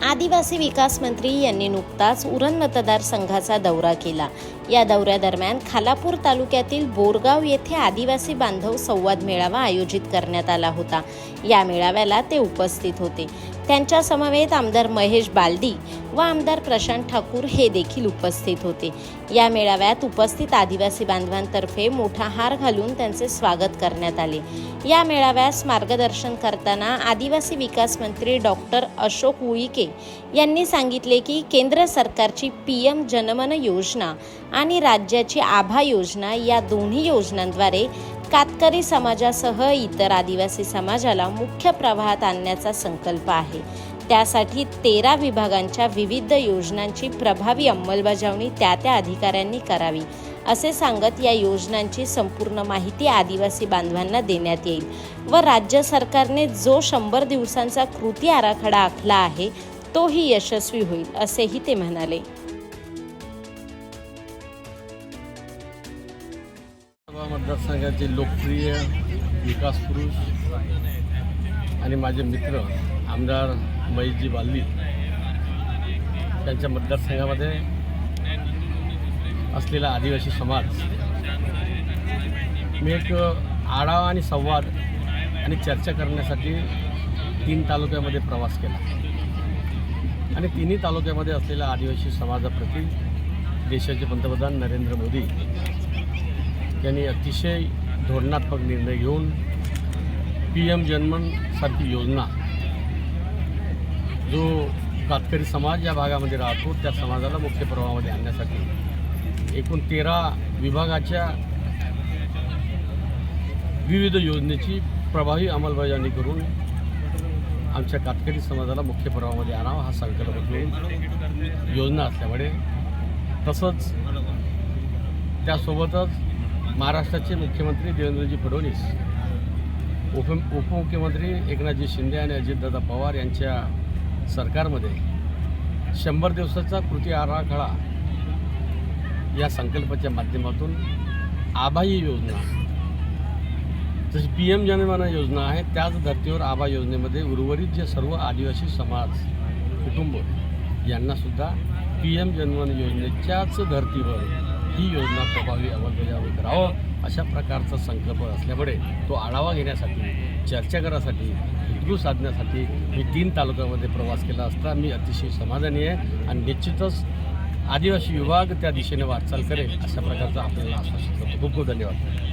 आदिवासी विकास मंत्री यांनी नुकताच उरण मतदारसंघाचा दौरा केला। या दौऱ्यादरम्यान खालापूर तालुक्यातील बोरगाव येथे आदिवासी बांधव संवाद मेळावा आयोजित करण्यात आला होता। या मेळाव्याला ते उपस्थित होते। त्यांच्या समवेत आमदार महेश बालदी व आमदार प्रशांत ठाकूर हे देखील उपस्थित होते। या मेळाव्यात उपस्थित आदिवासी बांधवांतर्फे मोठा हार घालून त्यांचे स्वागत करण्यात आले। या मेळाव्यास मार्गदर्शन करताना आदिवासी विकास मंत्री डॉक्टर अशोक उईके यांनी सांगितले की केंद्र सरकारची PM जनमन योजना आणि राज्याची आभा योजना या दोन्ही योजनांद्वारे कातकरी समाजासह इतर आदिवासी समाजाला मुख्य प्रवाहात आणण्याचा संकल्प आहे। त्यासाठी 13 विभागांच्या विविध योजनांची प्रभावी अंमलबजावणी त्या अधिकाऱ्यांनी करावी असे सांगत या योजनांची संपूर्ण माहिती आदिवासी बांधवांना देण्यात येईल व राज्य सरकारने जो 100 दिवसांचा कृती आराखडा आखला आहे तोही यशस्वी होईल असेही ते म्हणाले। मतदारसंघाचे लोकप्रिय विकास पुरुष आणि माझे मित्र आमदार महेशजी बालदी त्यांच्या मतदारसंघामध्ये असलेला आदिवासी समाज मी एक आढावा आणि संवाद आणि चर्चा करण्यासाठी 3 तालुक्यामध्ये प्रवास केला आणि तिन्ही तालुक्यामध्ये असलेल्या आदिवासी समाजाप्रती देशाचे पंतप्रधान नरेंद्र मोदी यांनी अतिशय धोरणात्मक निर्णय घेऊन PM जनमन सारखी योजना जो कातकरी समाज या भागामध्ये राहतो त्या समाजाला मुख्य प्रवाहामध्ये आणण्यासाठी एकूण 13 विभागाच्या विविध योजनेची प्रभावी अंमलबजावणी करून आमच्या कातकरी समाजाला मुख्य प्रवाहामध्ये आणावा हा संकल्प घेऊन योजना असल्यामुळे तसंच त्यासोबतच महाराष्ट्राचे मुख्यमंत्री देवेंद्रजी फडणवीस उपमुख्यमंत्री एकनाथजी शिंदे आणि अजितदादा पवार यांच्या सरकारमध्ये 100 दिवसाचा कृती आराखडा या संकल्पाच्या माध्यमातून आभा ही योजना जशी PM जनमन योजना आहे त्याच धर्तीवर आभा योजनेमध्ये उर्वरित जे सर्व आदिवासी समाज कुटुंब यांनासुद्धा PM जनमन योजनेच्याच धर्तीवर ही योजना प्रभावी अंमलबजावणी करावं अशा प्रकारचा संकल्प असल्यामुळे तो आढावा घेण्यासाठी चर्चा करण्यासाठी हेतू साधण्यासाठी मी 3 तालुक्यामध्ये प्रवास केला असता मी अतिशय समाधानी आहे आणि निश्चितच आदिवासी विभाग त्या दिशेने वाटचाल करेल अशा प्रकारचं आपल्याला आश्वासन करतो। खूप खूप धन्यवाद।